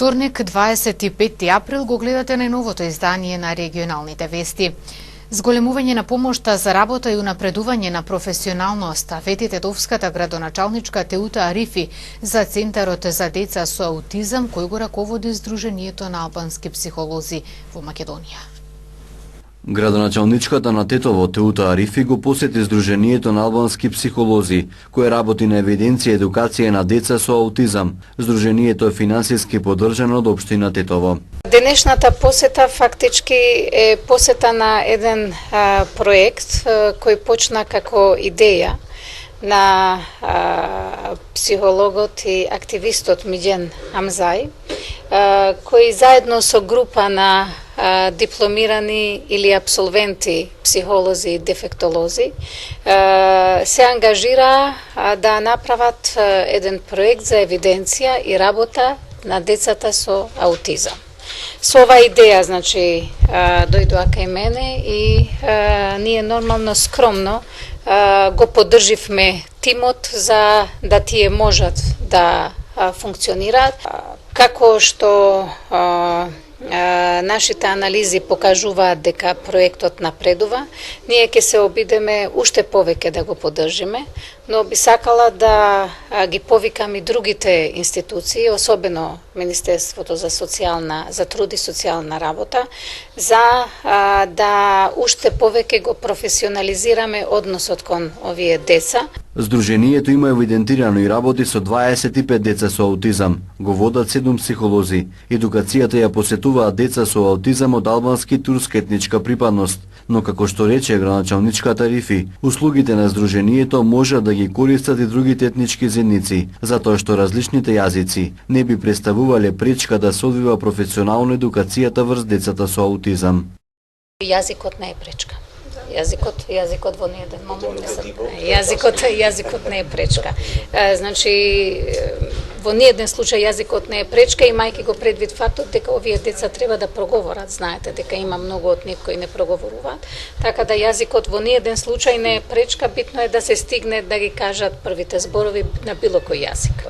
вторник, 25 април, го гледате најновото издание на регионалните вести. Зголемување на помошта за работа и унапредување на професионалноста, вети тетовската градоначалничка Теута Арифи за Центарот за деца со аутизам, кој го раководи Сдруженијето на албански психолози во Македонија. Градоначалничката на Тетово Теута Арифи го посети Сдруженијето на албански психолози, кое работи на евиденција и едукација на деца со аутизам. Сдруженијето е финансиски поддржано од општина Тетово. Денешната посета фактички е посета на еден проект кој почна како идеја на психологот и активистот Миџен Амзај, кој заедно со група на дипломирани или абсолвенти психолози и дефектолози се ангажира да направат еден проект за евиденција и работа на децата со аутизам. Со оваа идеја, значи, дојдоа кај мене и ние нормално скромно го поддрживме тимот за да тие можат да функционираат. Како што нашите анализи покажуваат дека проектот напредува, ние ќе се обидеме уште повеќе да го поддржиме, но би сакала да ги повикам и другите институции, особено Министерството за труд и социјална работа, за да уште повеќе го професионализираме односот кон овие деца. Сдруженијето има евидентирано и работи со 25 деца со аутизам. Го водат 7 психолози. Едукацијата ја посетуваат деца со аутизам од албански и турска етничка припадност. Но како што рече градоначалничката Арифи, услугите на Сдруженијето можат да ги користат и другите етнички заедници, затоа што различните јазици не би представувале пречка да се одвива професионално едукацијата врз децата со аутизам. Јазикот не е пречка. Јазикот во ниеден момент јазикот не е пречка. Значи, во ниеден случај јазикот не е пречка, имајќи го предвид фактот дека овие деца треба да проговорат. Знаете дека има многу од нив кои не проговоруваат, така да јазикот во ниеден случај не е пречка, битно е да се стигне да ги кажат првите зборови на било кој јазик.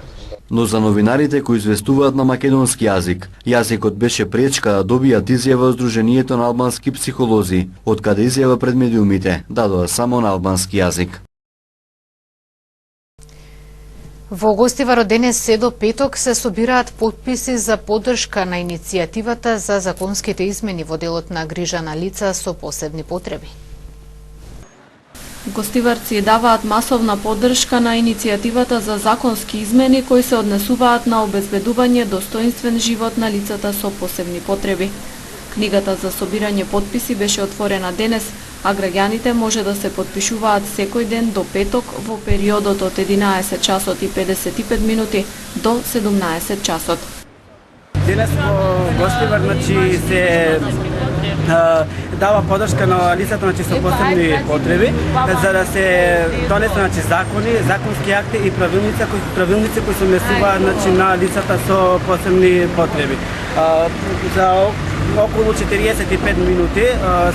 Но за новинарите кои известуваат на македонски јазик, јазикот беше пречка да добијат изјава од Сдруженијето на албански психолози, од каде изјава пред медиумите дадоа само на албански јазик. Во Гостивар од денес се до петок се собираат потписи за поддршка на иницијативата за законските измени во делот на грижа на лица со посебни потреби. Гостиварци даваат масовна поддршка на иницијативата за законски измени кои се однесуваат на обезбедување достоинствен живот на лицата со посебни потреби. Книгата за собирање потписи беше отворена денес, а граѓаните може да се потпишуваат секој ден до петок во периодот од 11 часот и 55 минути до 17 часот. Денес во Гостивар се дава поддршка на лицата со посебни потреби, за да се донесат закони, законски акти и правилници кои се однесуваат на лицата со посебни потреби. За околу 45 минути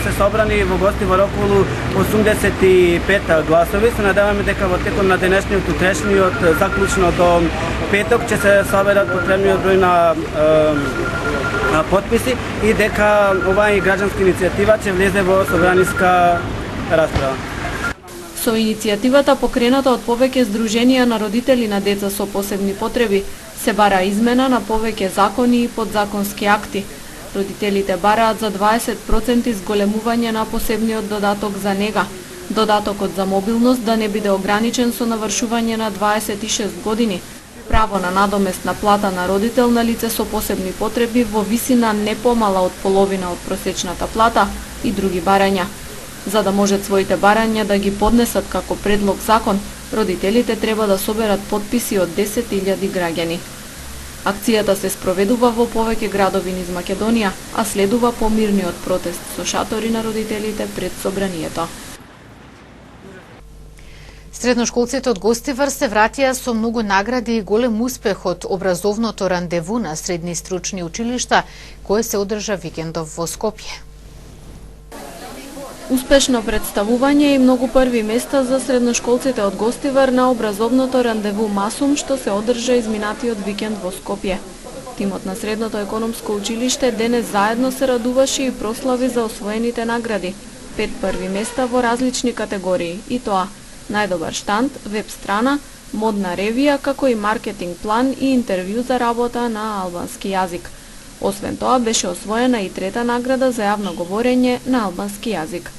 се собрани во Гостивар околу 85 гласови. Се надеваме дека во текот на денешниот, утрешниот, заклучно до петок ќе се соберат потребниот број на потписи и дека оваа граѓанска иницијатива ќе влезе во собраниска расправа. Со иницијативата покрената од повеќе здруженија на родители на деца со посебни потреби се бара измена на повеќе закони и подзаконски акти. Родителите бараат за 20% зголемување на посебниот додаток за нега. Додатокот за мобилност да не биде ограничен со навршување на 26 години. Право на надоместна плата на родител на лице со посебни потреби во висина не помала од половина од просечната плата и други барања. За да можат своите барања да ги поднесат како предлог закон, родителите треба да соберат потписи од 10.000 граѓани. Акцијата се спроведува во повеќе градови низ Македонија, а следува помирниот протест со шатори на родителите пред собранието. Средношколците од Гостивар се вратија со многу награди и голем успех од образовното рандеву на средни стручни училишта, кое се одржа викендов во Скопје. Успешно представување и многу први места за средношколците од Гостивар на образовното рандеву Масум, што се одржа изминатиот викенд во Скопје. Тимот на Средното економско училиште денес заедно се радуваше и прослави за освоените награди. 5 први места во различни категории, и тоа најдобар штанд, веб страна, модна ревија, како и маркетинг план и интервју за работа на албански јазик. Освен тоа, беше освоена и трета награда за јавно говорење на албански јазик.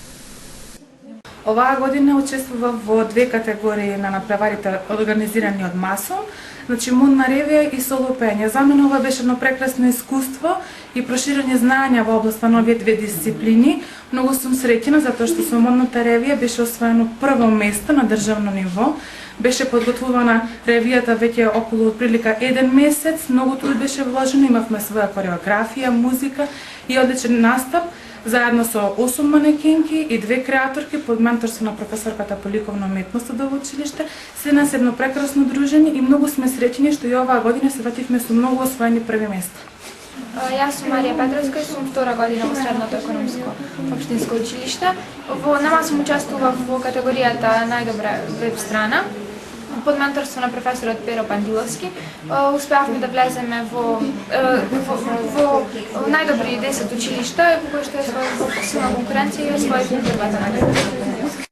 Оваа година учествував во 2 категории на направарите организирани од МАСОМ, значи модна ревија и соло пење. За мене ова беше едно прекрасно искуство и проширење знаења во областа на овие 2 дисциплини. Многу сум среќна затоа што со модната ревија беше освоено прво место на државно ниво. Беше подготвувана ревијата веќе околу отприлика 1 месец, многу труд беше вложено, имавме своја хореографија, музика и одличен настап, заедно со 8 манекенки и 2 креаторки под менторство на професорката по ликовна уметност од овој училиште. Се нас едно прекрасно дружење и многу сме среќни што и оваа година се вративме со многу освоени први места. Јас сум Марија Петровска и сум 2 година во Средното економско општинско училиште. На МАСОМ учествував во категоријата најдобра веб страна под менторство на професорот Перо Пандиловски. Успеавме да влеземе во најдобри 10 училишта, по кои што е своја силна конкуренција и освоивме првата награда.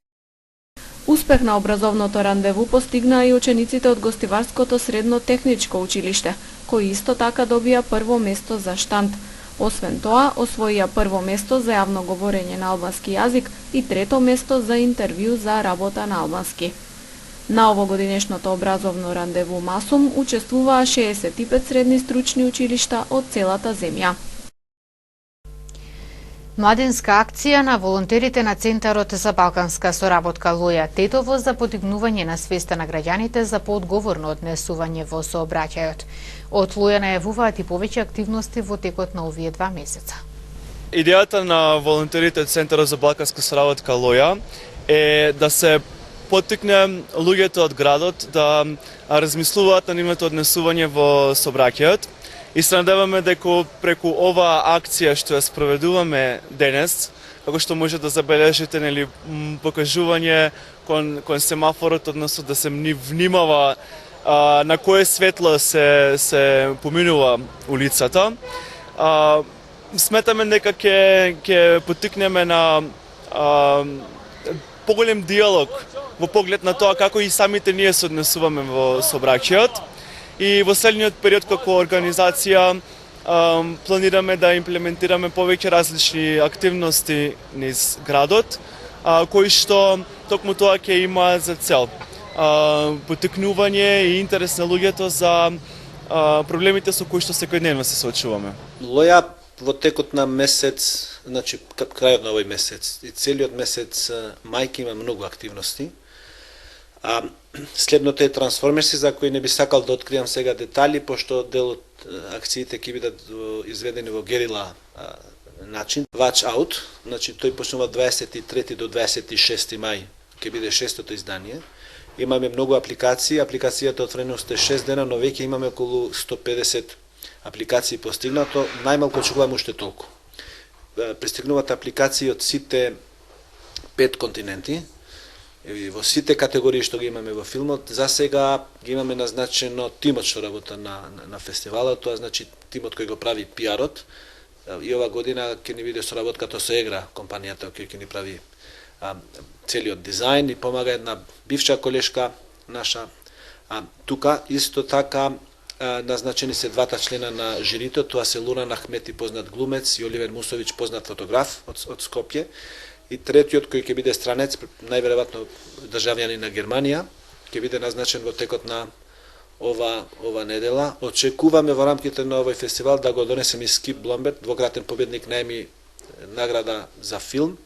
Успех на образовното рандеву постигнаа и учениците од Гостиварското средно техничко училиште, кои исто така добија прво место за штанд. Освен тоа, освоија прво место за јавно говорење на албански јазик и трето место за интервју за работа на албански. На овогодинешното образовно рандеву МАСОМ учествуваа 65 средни стручни училишта од целата земја. Младинска акција на волонтерите на Центарот за балканска соработка Лоја Тетово за подигнување на свеста на граѓаните за поодговорно однесување во сообраќајот. Од Лоја најавуваат и повеќе активности во текот на овие 2 месеца. Идејата на волонтерите од Центарот за балканска соработка Лоја е да се поттикне луѓето од градот да размислуваат на нивното однесување во сообраќајот. И се надеваме дека преку оваа акција што ја спроведуваме денес, како што може да забележите, нели, покажување кон семафорот, односно да се внимава на кое светло се поминува улицата. Сметаме дека ќе поттикнеме на поголем диалог во поглед на тоа како и самите ние се однесуваме во сообраќајот. И во следниот период како организација планираме да имплементираме повеќе различни активности низ градот, кои што токму тоа ќе има за цел поттикнување и интерес на луѓето за проблемите со кои што секојдневно се соочуваме. Лоја во текот на месец, значи крајот на овој месец и целиот месец мај има многу активности. Следното е трансформерси, за кои не би сакал да откријам сега детали, пошто дел од акциите ќе бидат изведени во герила начин. Watch Out, значи тој почнува 23 до 26 мај, ќе биде 6-тото издание. Имаме многу апликации, апликацијата отворена уште 6 дена, но веќе имаме околу 150 апликации постигнато, најмалку очекуваме уште толку. Пристигнуваат апликации од сите 5 континенти, во сите категории што ги имаме во филмот. За сега ги имаме назначено тимот што работа на фестивалот, тоа значи тимот кој го прави пиарот. И ова година ќе ни биде соработката со Егра, компанијата која ќе ни прави целиот дизајн и помага една бивша колешка наша. Тука исто така назначени се 2 члена на жирито, тоа се Лунан Ахмети, познат глумец, и Оливер Мусович, познат фотограф од Скопје. И третиот кој ќе биде странец, најверојатно државјанин на Германија, ќе биде назначен во текот на ова недела. Очекуваме во рамките на овој фестивал да го донесеме и Скип Бломберт, двократен победник на Еми награда за филм.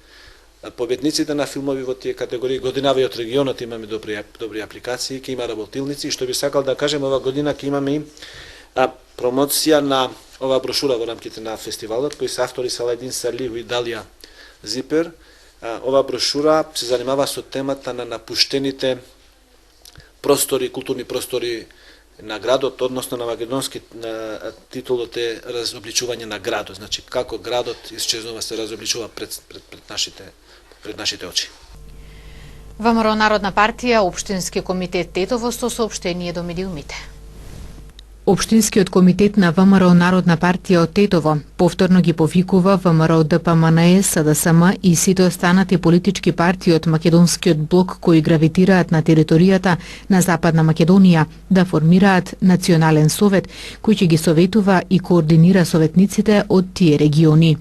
Победниците на филмови во тие категории годинава и од регионот имаме добри апликации, ќе има работилници, и што би сакал да кажем, ова година ќе имаме и промоција на ова брошура во рамките на фестивалот, кои се автори Саладин Сарлиу и Далија Зипер. Ова брошура се занимава со темата на напуштените простори, културни простори на градот, односно на македонски титулот е разобличување на градот, значи како градот исчезнува, се разобличува пред нашите очи. ВМРО Народна партија, Општински комитет Тетово со соопштение до медиумите. Општинскиот комитет на ВМРО Народна партија од Тетово повторно ги повикува ВМРО ДПМНЕ, СДСМ и сите останати политички партии од македонскиот блок кои гравитираат на територијата на Западна Македонија да формираат национален совет кој ќе ги советува и координира советниците од тие региони.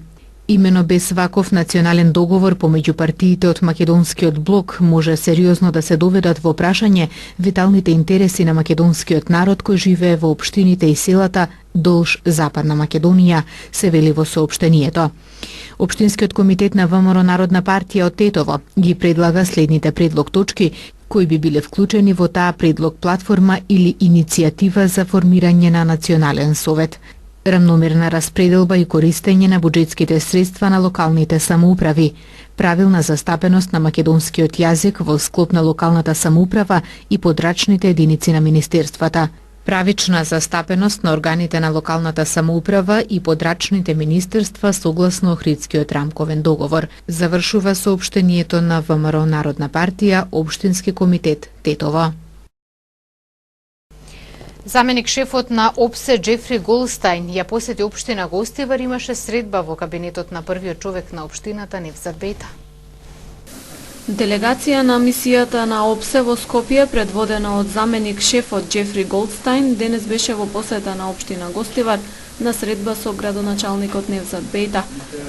Имено без ваков национален договор помеѓу партиите од македонскиот блок може сериозно да се доведат во прашање виталните интереси на македонскиот народ кој живее во општините и селата долж Западна Македонија, се вели во соопштението. Општинскиот комитет на ВМРО Народна партија од Тетово ги предлага следните предлог точки кои би биле вклучени во таа предлог платформа или иницијатива за формирање на национален совет. Рамномерна распределба и користење на буџетските средства на локалните самоуправи, правилна застапеност на македонскиот јазик во склоп на локалната самоуправа и подрачните единици на министерствата, правична застапеност на органите на локалната самоуправа и подрачните министерства согласно Охридскиот рамковен договор. Завршува соопштението на ВМРО Народна партија, Општински комитет Тетово. Заменик шефот на ОПСЕ Џефри Голстајн ја посети општина Гостивар, имаше средба во кабинетот на првиот човек на општината Невзат Бејта. Делегација на мисијата на ОПСЕ во Скопје, предводена од заменик шефот Џефри Голстајн, денес беше во посета на општина Гостивар на средба со градоначалникот Невзат Бејта.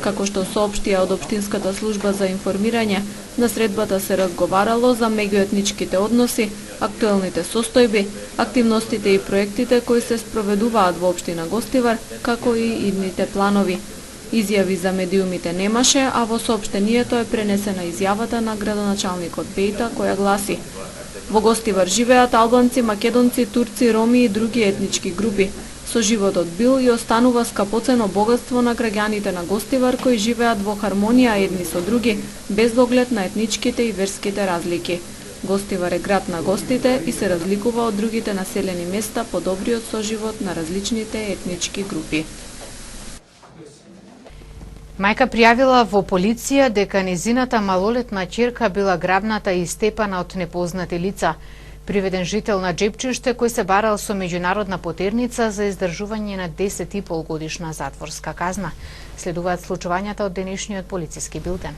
Како што соопштија од Општинската служба за информирање, на средбата се разговарало за меѓуетничките односи, актуелните состојби, активностите и проектите кои се спроведуваат во општина Гостивар, како и идните планови. Изјави за медиумите немаше, а во соопштението е пренесена изјавата на градоначалникот Бејта која гласи: во Гостивар живеат албанци, македонци, турци, роми и други етнички групи. Соживотот бил и останува скапоцено богатство на граѓаните на Гостивар кои живеат во хармонија едни со други, без оглед на етничките и верските разлики. Гостивар е град на гостите и се разликува од другите населени места по добриот соживот на различните етнички групи. Мајка пријавила во полиција дека незината малолетна ќерка била грабната и степана од непознати лица. Приведен жител на Џепчиште кој се барал со меѓународна потерница за издржување на 10,5 годишна затворска казна. Следуваат случувањата од денешниот полициски билтен.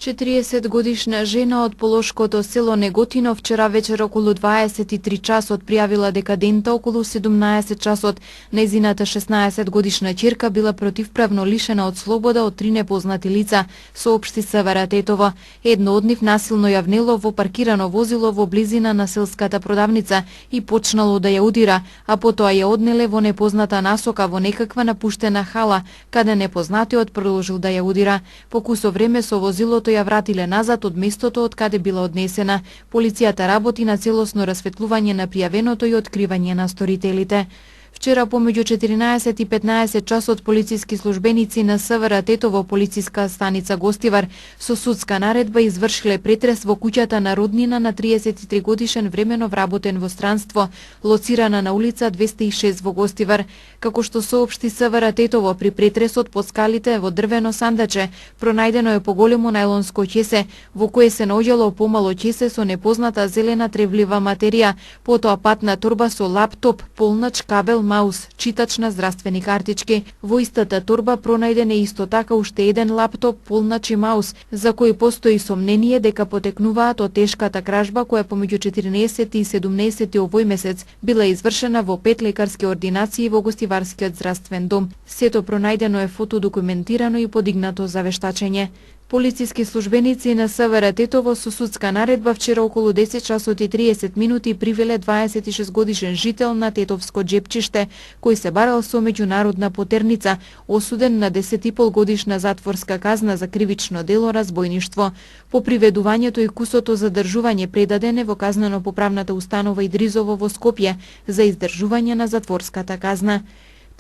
40-годишна жена од полошкото село Неготино вчера вечер околу 23 часот пријавила дека дента околу 17 часот нејзината 16-годишна ќерка била противправно лишена од слобода од 3 непознати лица, соопшти СВР Тетово. Едно од нив насилно ја внело во паркирано возило во близина на селската продавница и почнало да ја удира, а потоа ја однеле во непозната насока во некаква напуштена хала, каде непознатиот продолжил да ја удира. По кусо време со возилото ја вратиле назад од местото од каде била однесена. Полицијата работи на целосно расветлување на пријавеното и откривање на сторителите. Вчера помеѓу 14 и 15 часот полициски службеници на СВР Тетово полициска станица Гостивар со судска наредба извршиле претрес во куќата на роднина на 33 годишен времено вработен во странство, лоцирана на улица 206 во Гостивар. Како што соопшти СВР Тетово, при претресот по скалите во дрвено сандаче пронајдено е поголемо најлонско ќесе, во кое се наоѓало помало ќесе со непозната зелена тревлива материја, потоа патна торба со лаптоп, полнач, кабел, маус, читач на здравствени картички. Во истата торба пронајден е исто така уште еден лаптоп, полнач и маус, за кои постои сомнение дека потекнуваат од тешката кражба која помеѓу 14 и 17 овој месец била извршена во 5 лекарски ординации во Гостиварскиот здравствен дом. Сето пронајдено е фотодокументирано и подигнато за вештачење. Полициски службеници на СВР Тетово со судска наредба вчера околу 10 часот и 30 минути привеле 26 годишен жител на Тетовско Џепчиште, кој се барал со меѓународна потерница, осуден на 10,5 годишна затворска казна за кривично дело разбојништво. По приведувањето и кусото задржување предадене во казнено-поправната установа Идризово во Скопје за издржување на затворската казна.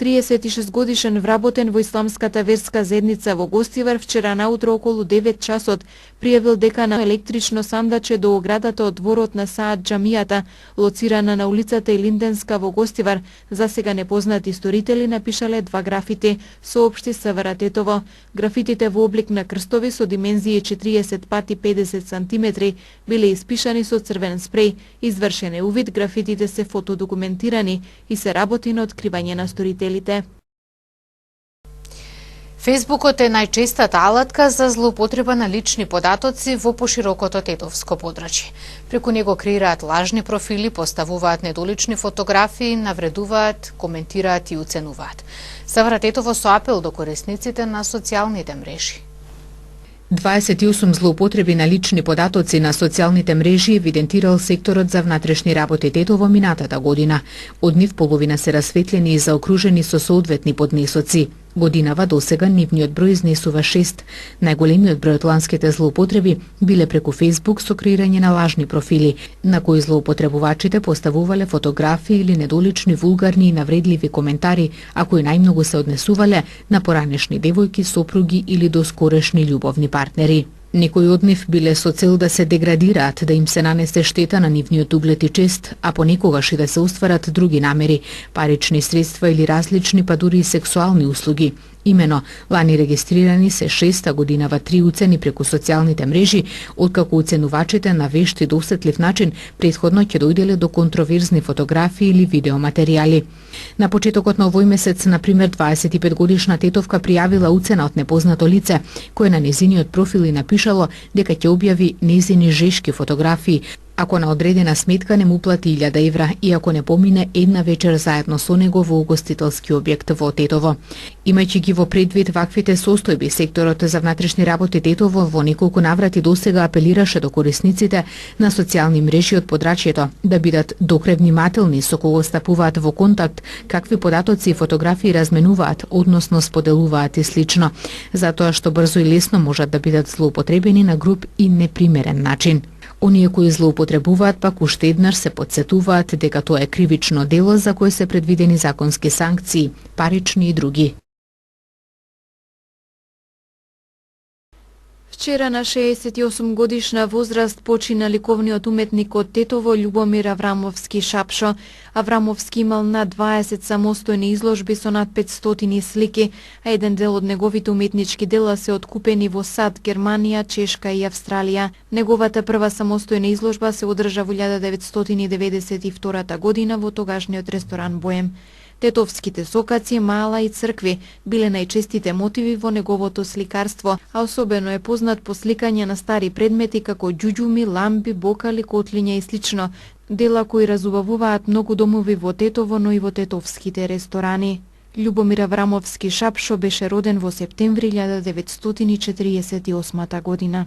36 годишен вработен во исламската верска заедница во Гостивар вчера наутро околу 9 часот пријавил дека на електрично сандаче до оградата од дворот на Саат џамијата, лоцирана на улицата Илинденска во Гостивар. За сега непознати сторители напишале 2 графити, соопшти СВР Тетово. Графитите во облик на крстови со димензии 40 пати 50 сантиметри биле испишани со црвен спреј. Извршен е увид, графитите се фотодокументирани и се работи на откривање на сторителите. Фејсбукот е најчестата алатка за злоупотреба на лични податоци во поширокото тетовско подрачје. Преку него креираат лажни профили, поставуваат недолични фотографии, навредуваат, коментираат и уценуваат. СВР Тетово со апел до корисниците на социјалните мрежи. 28 злоупотреби на лични податоци на социјалните мрежи евидентирал секторот за внатрешни работи Тетово минатата година. Од нив половина се расветлени и заокружени со соодветни поднесоци. Годинава досега нивниот број изнесува 6. Најголемиот број од ланските злоупотреби биле преку Facebook со креирање на лажни профили, на кои злоупотребувачите поставувале фотографии или недолични, вулгарни и навредливи коментари, а кои најмногу се однесувале на поранешни девојки, сопруги или доскорешни љубовни партнери. Некои од нив биле со цел да се деградираат, да им се нанесе штета на нивниот углед и чест, а понекогаш и да се остварат други намери, парични средства или различни, па дури и сексуални услуги. Имено, лани регистрирани се 6-та годинава 3 уцени преку социјалните мрежи, откако уценувачите на вешт и досетлив начин претходно ќе дојделе до контроверзни фотографии или видеоматеријали. На почетокот на овој месец, например, 25 годишна тетовка пријавила уцена од непознато лице, кое на незиниот профил и напишало дека ќе објави незини жешки фотографии, ако на одредена сметка не му плати 1000 евра и ако не помине една вечер заедно со него во угостителски објект во Тетово. Имајќи ги во предвид ваквите состојби, секторот за внатрешни работи Тетово во неколку наврати досега апелираше до корисниците на социјални мрежи од подрачјето да бидат докре внимателни со кого стапуваат во контакт, какви податоци и фотографии разменуваат, односно споделуваат и слично, затоа што брзо и лесно можат да бидат злоупотребени на груб и непримерен начин. Оние кои злоупотребуваат пак уште еднаш се потсетуваат дека тоа е кривично дело за кое се предвидени законски санкции, парични и други. Вчера на 68 годишна возраст почина ликовниот уметник од Тетово Љубомир Аврамовски Шапшо. Аврамовски имал над 20 самостојни изложби со над 500 слики, а еден дел од неговите уметнички дела се откупени во САД, Германија, Чешка и Австралија. Неговата прва самостојна изложба се одржа во 1992 година во тогашниот ресторан Боем. Тетовските сокаци, мала и цркви биле најчестите мотиви во неговото сликарство, а особено е познат по сликање на стари предмети како ѓуѓуми, ламби, бокали, котлиња и слично, дела кои разубавуваат многу домови во Тетово, но и во тетовските ресторани. Љубомир Аврамовски Шапшо беше роден во септември 1948 година.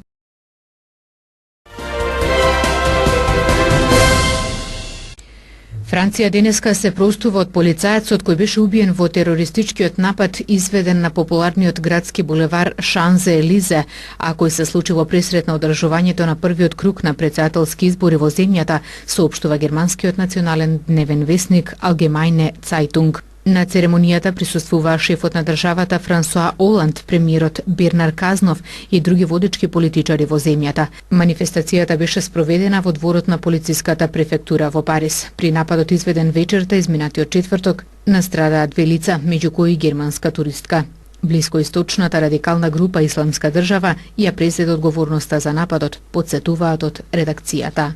Франција денеска се простува од полицајецот кој беше убиен во терористичкиот напад изведен на популарниот градски булевар Шанзе-Елизе, а кој се случи во пресрет на одржувањето на првиот круг на претседателски избори во земјата, соопштува германскиот национален дневен весник Allgemeine Zeitung. На церемонијата присуствуваа шефот на државата Франсуа Оланд, премиерот Бернар Казнов и други водечки политичари во земјата. Манифестацијата беше спроведена во дворот на полициската префектура во Париз. При нападот изведен вечерта изминатиот четврток настрадаа 2 лица, меѓу кои германска туристка. Блискоисточната радикална група Исламска држава ја презеде одговорноста за нападот, потсетуваат од редакцијата.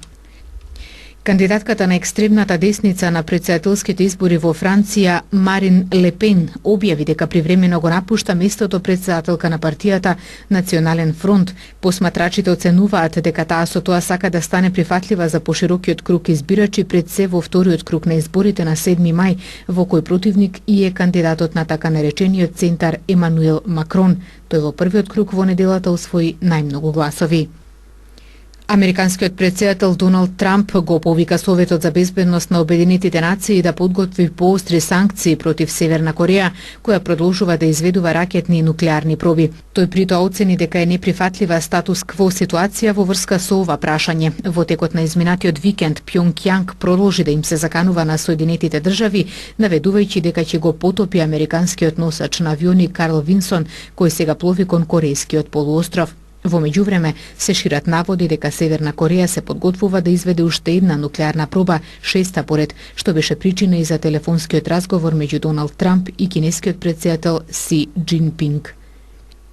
Кандидатката на екстремната десница на претседателските избори во Франција, Марин Ле Пен, објави дека привремено го напушта местото претседателка на партијата Национален фронт. Посматрачите оценуваат дека таа со тоа сака да стане прифатлива за поширокиот круг избирачи пред се во вториот круг на изборите на 7 мај, во кој противник и е кандидатот на така наречениот центар Емануел Макрон. Тој во првиот круг во неделата освои најмногу гласови. Американскиот претседател Доналд Трамп го повика Советот за безбедност на Обединетите нации да подготви поостри санкции против Северна Кореја, која продолжува да изведува ракетни и нуклеарни проби. Тој притоа оцени дека е неприфатлива статус кво ситуација во врска со ова прашање. Во текот на изминатиот викенд Пјонгјанг продолжи да им се заканува на Соединетите држави, наведувајќи дека ќе го потопи американскиот носач на авиони Карл Винсон, кој сега плови кон Корејскиот полуостров. Во меѓувреме се шират наводи дека Северна Кореја се подготвува да изведе уште една нуклеарна проба, 6-та поред, што беше причина и за телефонскиот разговор меѓу Доналд Трамп и кинескиот претседател Си Џинпинг.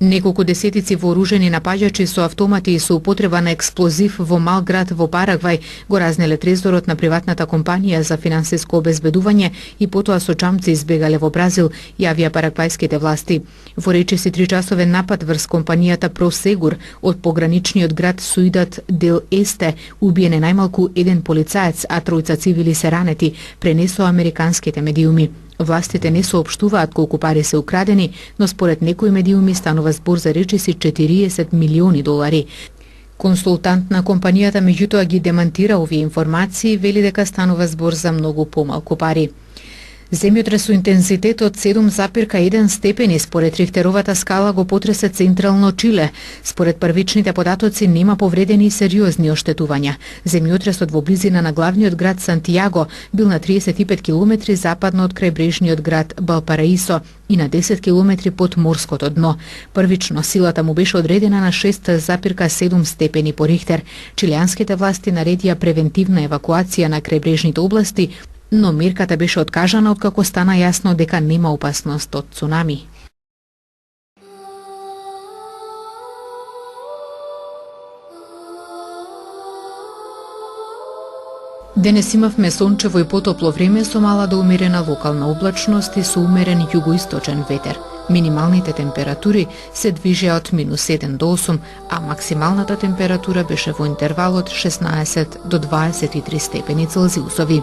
Неколку десетици вооружени напаѓачи со автомати и со употреба на експлозив во мал град во Парагвај го разнеле трезорот на приватната компанија за финансиско обезбедување и потоа со чамци избегале во Бразил, јавија парагвајските власти. Во речиси 3-часовен напад врз компанијата Просегур од пограничниот град Суидат дел Есте убиен е најмалку еден полицаец, а тројца цивили се ранети, пренесоа американските медиуми. Властите не соопштуваат колку пари се украдени, но според некои медиуми станува збор за речиси 40 милиони долари. Консултант на компанијата меѓутоа ги демантира овие информации и вели дека станува збор за многу помалку пари. Земјотрес со интензитет од 7,1 степени според Рихтеровата скала го потресе централно Чиле. Според првичните податоци нема повредени и сериозни оштетувања. Земјотресот во близина на главниот град Сантијаго бил на 35 км западно од крајбрежниот град Балпараисо и на 10 км под морското дно. Првично силата му беше одредена на 6,7 степени по Рихтер. Чилеанските власти наредија превентивна евакуација на крајбрежните области, но мерката беше откажана откако стана јасно дека нема опасност од цунами. Денес имавме сончево и потопло време со мала до умерена локална облачност и со умерен југоисточен ветер. Минималните температури се движеа од -7 до 8, а максималната температура беше во интервалот 16 до 23 степени Целзиусови.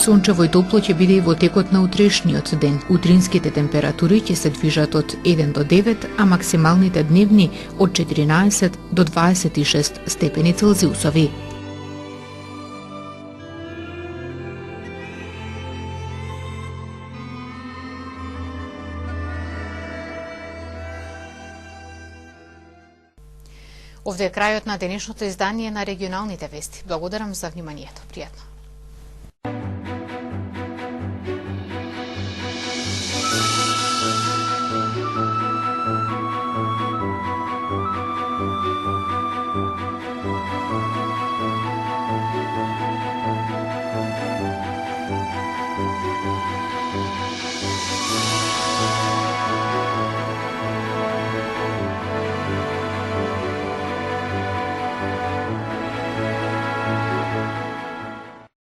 Сончево и топло ќе биде и во текот на утрешниот ден. Утринските температури ќе се движат од 1 до 9, а максималните дневни од 14 до 26 степени Целзиусови. Овде е крајот на денешното издание на регионалните вести. Благодарам за вниманието. Пријатно.